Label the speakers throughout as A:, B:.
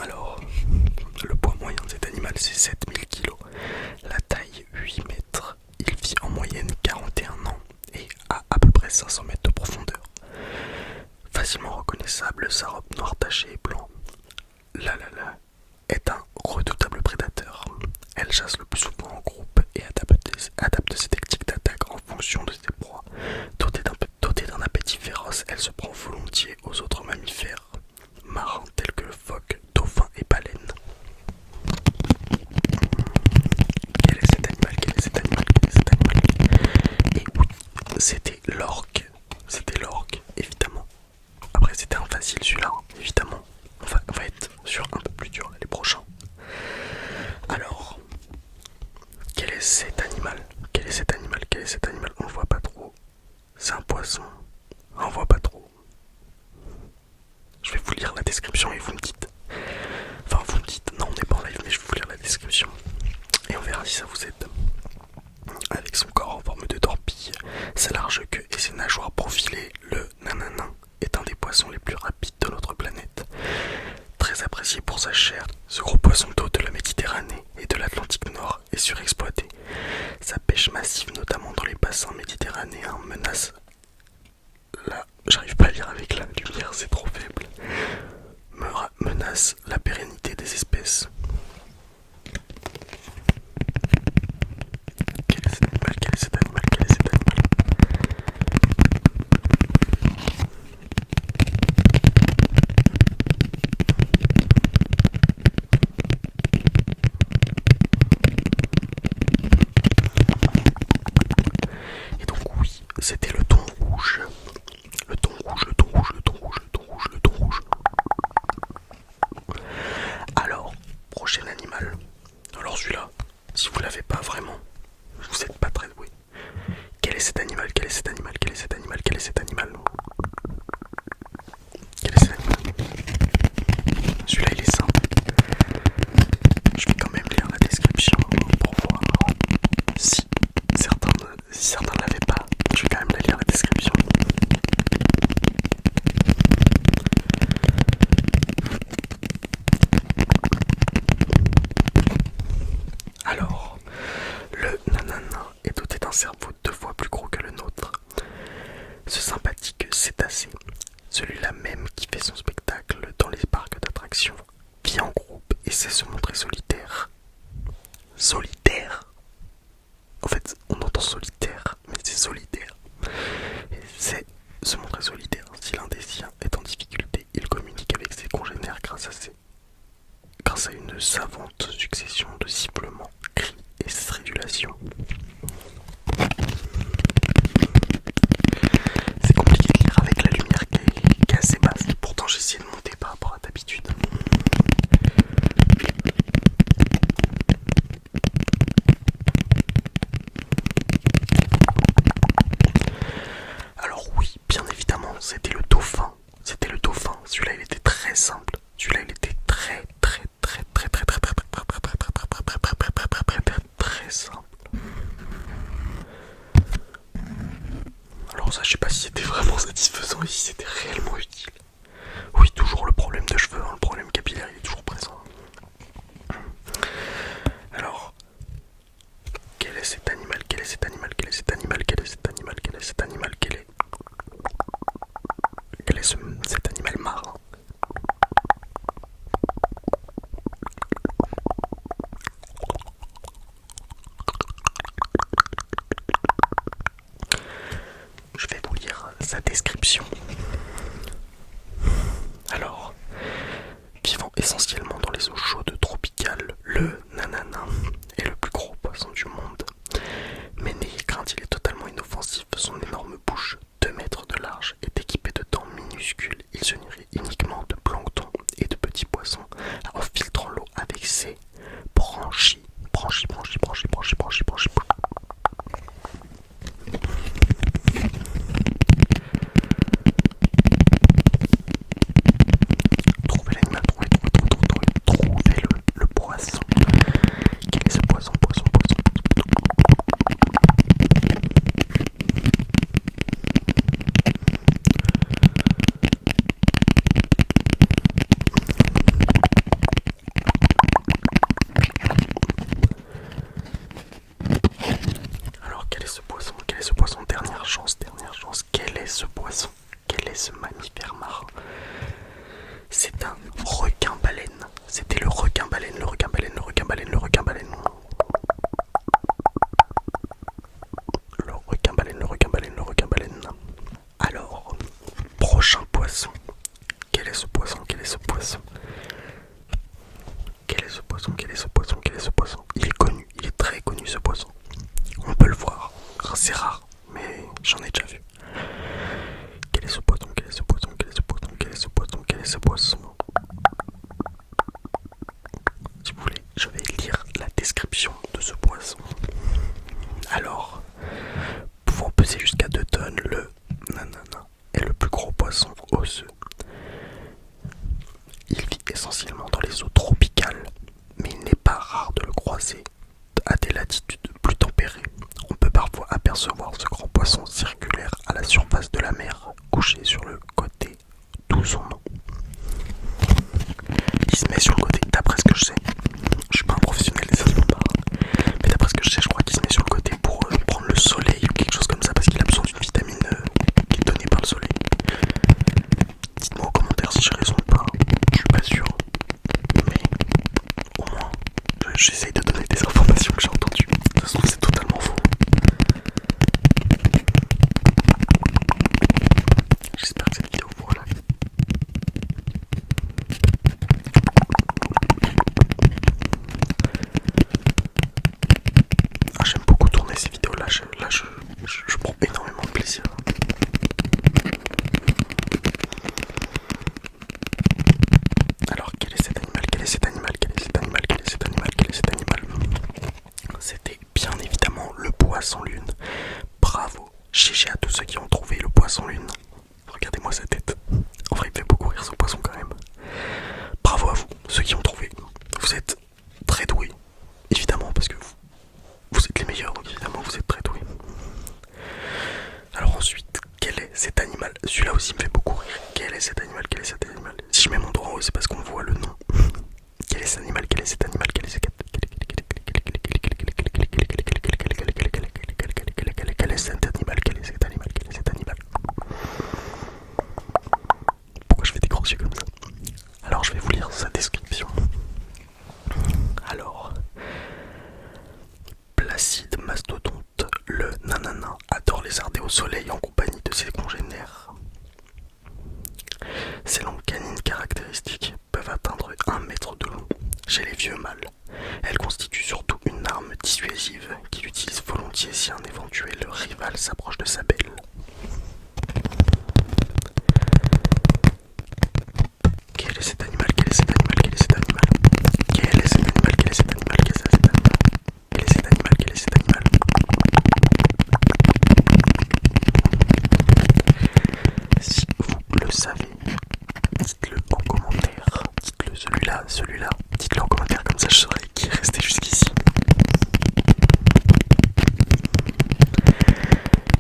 A: Alors, le poids moyen de cet animal c'est 7000 kg, la taille 8 mètres, il vit en moyenne 41 ans et à peu près 500 mètres de profondeur. Facilement reconnaissable, sa robe noire tachée et blanc. La est un redoutable prédateur. Elle chasse le plus souvent en groupe et adapte ses techniques d'attaque en fonction de ses proies. Dotée d'un appétit féroce, elle se prend volontiers aux autres mammifères marins tels que le phoque, dauphin et baleine. Quel est cet animal? Quel est cet animal? Quel est cet animal? Et oui, c'était l'orque. C'était l'orque, évidemment. Après, c'était un facile celui-là, hein, évidemment. On va être sur un peu plus dur là, les prochains. Alors, quel est cet animal? Quel est cet animal? Quel est cet animal? On le voit pas trop. C'est un poisson. On le voit pas trop. Je vais vous lire la description et vous me dites. Enfin, vous me dites. Non, on n'est pas en live, mais je vais vous lire la description. Et on verra si ça vous aide. Avec son corps en forme de torpille, sa large queue et ses nageoires profilées, le nananin est un des poissons les plus rapides de notre planète. Très apprécié pour sa chair, ce gros poisson d'eau de la Méditerranée et de l'Atlantique Nord est surexploité. Sa pêche massive, notamment dans les bassins méditerranéens, menace la... J'arrive pas à lire avec la lumière, c'est trop faible. Menace la pérennité des espèces. Quel est cet animal? Quel est cet animal? Quel est cet animal? Et donc oui, c'était le thon rouge. Le thon rouge, le thon rouge, le thon rouge, le thon rouge, le thon rouge. Alors, prochain animal. Alors celui-là, si vous l'avez pas vraiment, vous n'êtes pas très doué. Quel est cet animal? Quel est cet animal? Quel est cet animal? Quel est cet animal? Quel est cet animal? Celui-là il est simple. Je vais quand même lire la description pour voir si certains ne l'avaient pas. Je vais quand même la lire la description. Alors, le nananin est doté d'un cerveau 2 fois plus gros que le nôtre. Ce sympathique cétacé, celui-là même qui fait son spectacle dans les parcs d'attractions, vit en groupe et sait se montrer solitaire. Solitaire? En fait, on entend solitaire, mais c'est solitaire. Et c'est se montrer solitaire. Si l'un des siens est en difficulté, il communique avec ses congénères grâce à une savante succession de sifflements, cris et stridulations. C'est compliqué de lire avec la lumière qui est assez basse. Pourtant j'ai essayé de monter par rapport à d'habitude. Alors oui, bien évidemment, c'était le dauphin. C'était le dauphin. Celui-là il était très simple. Celui-là il était très simple. Alors ça, je sais pas si c'était vraiment satisfaisant et si c'était réellement utile. Oui, toujours le problème de cheveux, hein, le problème capillaire, il est toujours présent. Alors, quel est cet animal? Quel est cet animal? Quel est cet animal? Quel est cet animal? Quel est cet animal? Quel est cet animal marin? Je vais vous lire sa description. Alors, vivant essentiellement dans les eaux chaudes tropicales, le nananin est le plus gros poisson du monde. Mais n'ayez crainte, il est totalement inoffensif. Son énorme bouche, 2 mètres de large, est équipée de dents minuscules. Il se nourrit uniquement de plancton et de petits poissons en filtrant l'eau avec ses branchies. Trouvez l'animal, trouvez. est ce poisson? Quel est ce poisson? Quel est ce poisson? Il est connu, il est très connu ce poisson. On peut le voir, c'est rare, mais j'en ai déjà vu. Quel est ce poisson? Quel est ce poisson? Quel est ce poisson? Quel est ce poisson? Quel est ce poisson? Si vous voulez, je vais lire la description de ce poisson. Alors, pouvant peser jusqu'à 2 tonnes, le nanana est le plus gros poisson osseux. Il vit essentiellement dans les eaux tropicales, mais il n'est pas rare de le croiser à des latitudes plus tempérées. On peut parfois apercevoir ce grand poisson circulaire à la surface de la mer, couché sur le côté, d'où son nom. Il se met sur le côté, d'après ce que je sais. Je suis pas un professionnel des animaux marins, mais d'après ce que je sais, je crois qu'il se met sur le côté pour prendre le soleil ou quelque chose comme ça, parce qu'il a besoin d'une vitamine qui est donnée par le soleil. Dites-moi en commentaire si j'ai raison ou pas, je suis pas sûr, mais au moins j'essaye de donner des informations que j'ai entendues. Ça se trouve c'est totalement faux. J'espère que cette vidéo vous relaxe. Ah, j'aime beaucoup tourner ces vidéos là, je prends énormément de plaisir. Alors quel est cet animal? Quel est cet animal? Quel est cet animal? Quel est cet animal? Quel est cet animal? C'était bien évidemment le poisson lune. Bravo, GG à tous ceux qui ont trouvé le poisson lune. Regardez-moi sa tête. En vrai il me fait beaucoup rire ce poisson quand même. Bravo à vous, ceux qui ont trouvé. Vous êtes très doués, évidemment, parce que vous êtes les meilleurs, donc évidemment vous êtes très doués. Alors ensuite, quel est cet animal? Celui-là aussi me fait beaucoup rire. Quel est cet animal? Quel est cet animal? Si je mets mon doigt en haut, c'est parce qu'on voit le nom. Quel est cet animal? Quel est cet animal? Quel est cet animal? Quel est cet animal? Quel est cet animal? Quel est cet animal? Pourquoi je fais des gros yeux comme ça? Alors je vais vous lire sa description. Alors, Placide mastodonte, le nanana adore lézarder au soleil en compagnie de ses congénères. Ses longues canines caractéristiques peuvent atteindre 1 mètre de long chez les vieux mâles. Elle constitue surtout une arme dissuasive qu'il utilise volontiers si un éventuel rival s'approche de sa belle. Quel est cet animal? Quel est cet animal? Quel est cet animal? Quel est cet animal? Quel est cet animal? Quel est cet animal? Quel est cet animal? Quel est cet animal? Si vous le savez, dites-le en commentaire. Dites-le celui-là. Dites-le en commentaire, comme ça je saurai qui est resté jusqu'ici.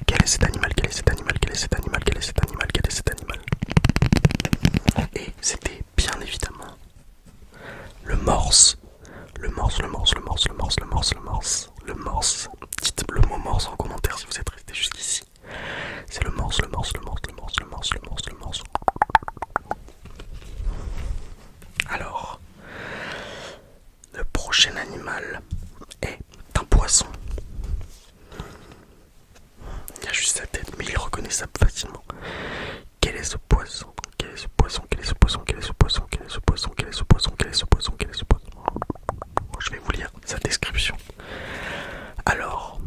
A: Quel est cet animal? Quel est cet animal? Quel est cet animal? Quel est cet animal? Quel est cet animal? Et c'était bien évidemment le morse. Le morse, le morse, le morse, le morse, le morse, le morse, le morse. Dites le mot morse en commentaire si vous êtes resté jusqu'ici. C'est le morse, le morse, le morse, le morse, le morse, le morse, le morse. Alors, le prochain animal est un poisson. Il y a juste sa tête, mais il est reconnaissable facilement. Quel est ce poisson? Quel est ce poisson? Quel est ce poisson? Quel est ce poisson? Quel est ce poisson? Quel est ce poisson? Quel est ce poisson? Quel est ce poisson? Je vais vous lire sa description. Alors,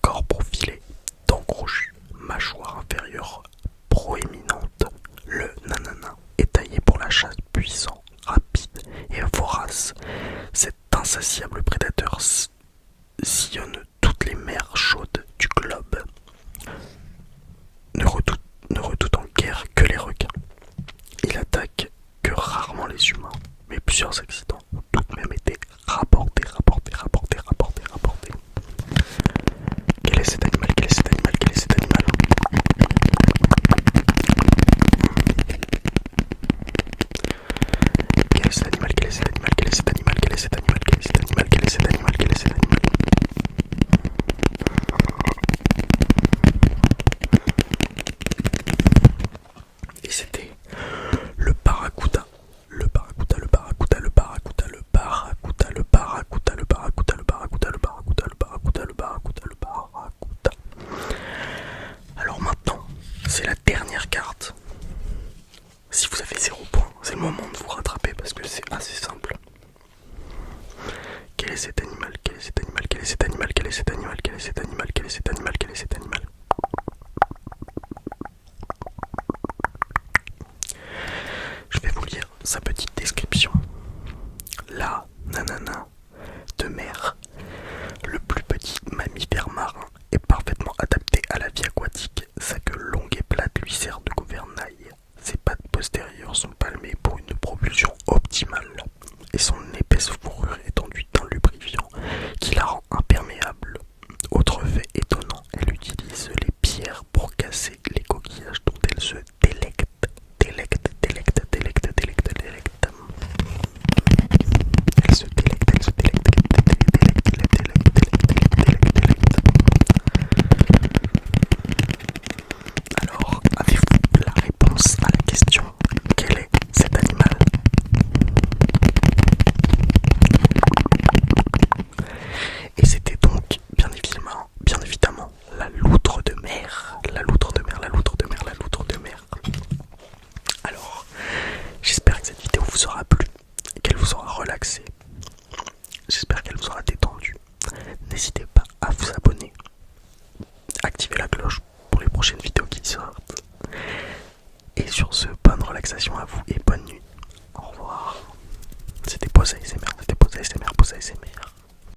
A: corps profilé, dents crochues, mâchoire inférieure proéminente, le nanana est taillé pour la chasse, puissant, rapide et vorace. Cet insatiable prédateur sillonne toutes les mers chaudes du globe. Ne redoute en guerre que les requins. Il attaque que rarement les humains, mais plusieurs accidents ont tout de même été rapportés. Quel est cet animal? Quel est cet animal? Quel est cet animal? Quel est cet animal? Quel est cet animal? Quel est cet animal? Quel est cet animal? Quel est cet animal? Quel est cet animal? Quel est cet animal? Et c'était le barracuda. Le barracuda, le barracuda, le barracuda. sa petite description. La nanana de mer, le plus petit mammifère marin, est parfaitement adapté à la vie aquatique. Sa queue longue et plate lui sert de gouvernail. Ses pattes postérieures sont palmées pour une propulsion optimale et son épaisse fourrure est enduite d'un lubrifiant qui la rend imperméable. Autre fait étonnant, elle utilise les pierres pour casser les coquillages dont elle se délecte. Elle se délecte. Alors, avez-vous la réponse à la question? Quel est cet animal? Et c'était donc, bien évidemment, la loutre de mer. La loutre de mer, la loutre de mer, la loutre de mer. Alors, j'espère que cette vidéo vous aura plu, qu'elle vous aura relaxé. J'espère qu'elle vous aura détendu. N'hésitez